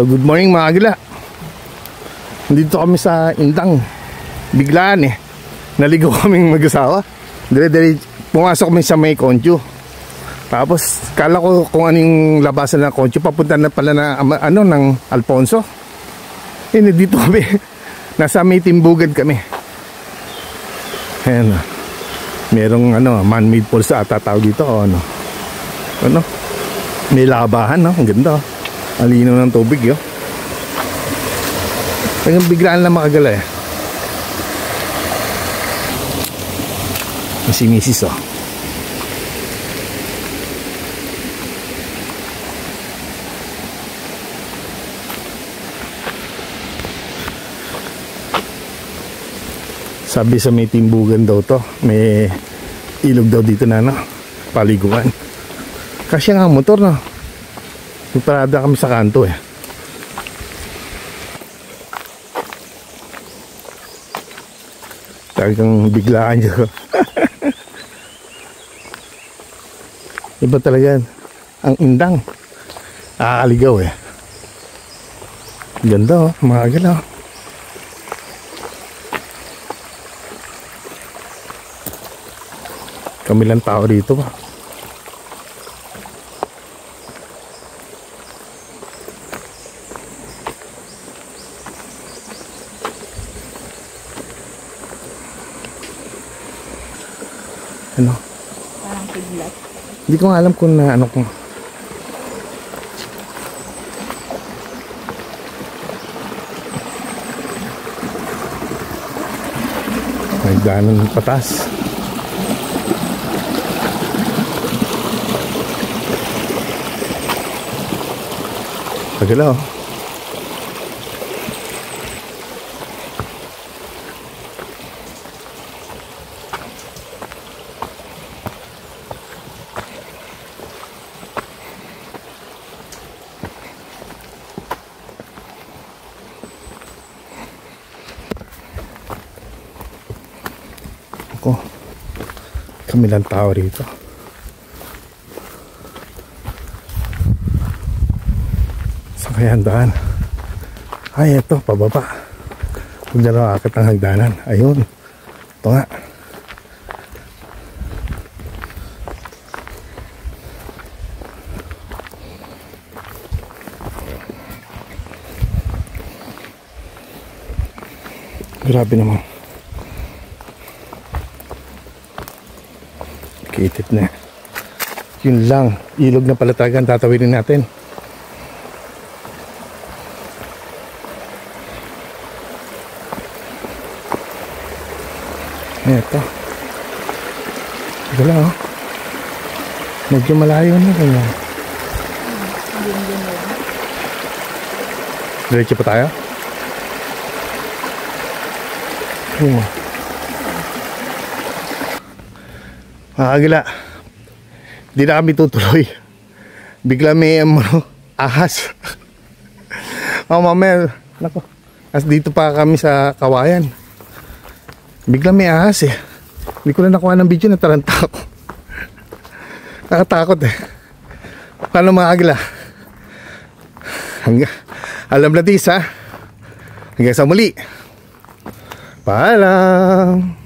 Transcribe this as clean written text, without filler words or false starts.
So good morning mga agila. Nandito kami sa Indang. Biglaan naligo kaming mag-asawa. Dire-dire pumasok kami sa may Concho. Tapos kala ko kung anong labasan ng Concho, papunta na pala na ng Alfonso. Dito kami. Nasa may Timbugad kami. Ayan. Merong man-made falls ata tawag dito o may labahan, no? Ang ganda, oh. Ang linaw ng tubig, yo. Hanggang biglaan lang makagala, Si Mrs. oh. Sabi sa may Timbugan daw to, may ilog daw dito na paliguan. Kasi nga motor parada kami sa kanto Talagang biglaan dyan. Iba talaga ang Indang. Nakakaligaw Ganda mga agala. Kami lang tao dito pa. Parang kidlat. Hindi ko alam kung kung may daanan patas. Pagalaw. Kami lang tao rito. Saan kaya ang daan? Ay, ito, pababa. Huwag na nakakit ang hagdanan. Ayun. Ito nga. Grabe naman. Kitip na. Yun lang. Ilog na pala talaga ang tatawidin natin. Ito. Ito lang medyo malayo na ganyan. Diretso pa tayo? Agila, di na kami tutuloy. Bigla may ahas. Mamaya, nako, as dito pa kami sa Kawayan. Bigla may ahas Hindi ko na nakuha ng video, nataranta ako. Nakatakot Paano mga agila? Alam na dis hanggang sa muli. Paalam.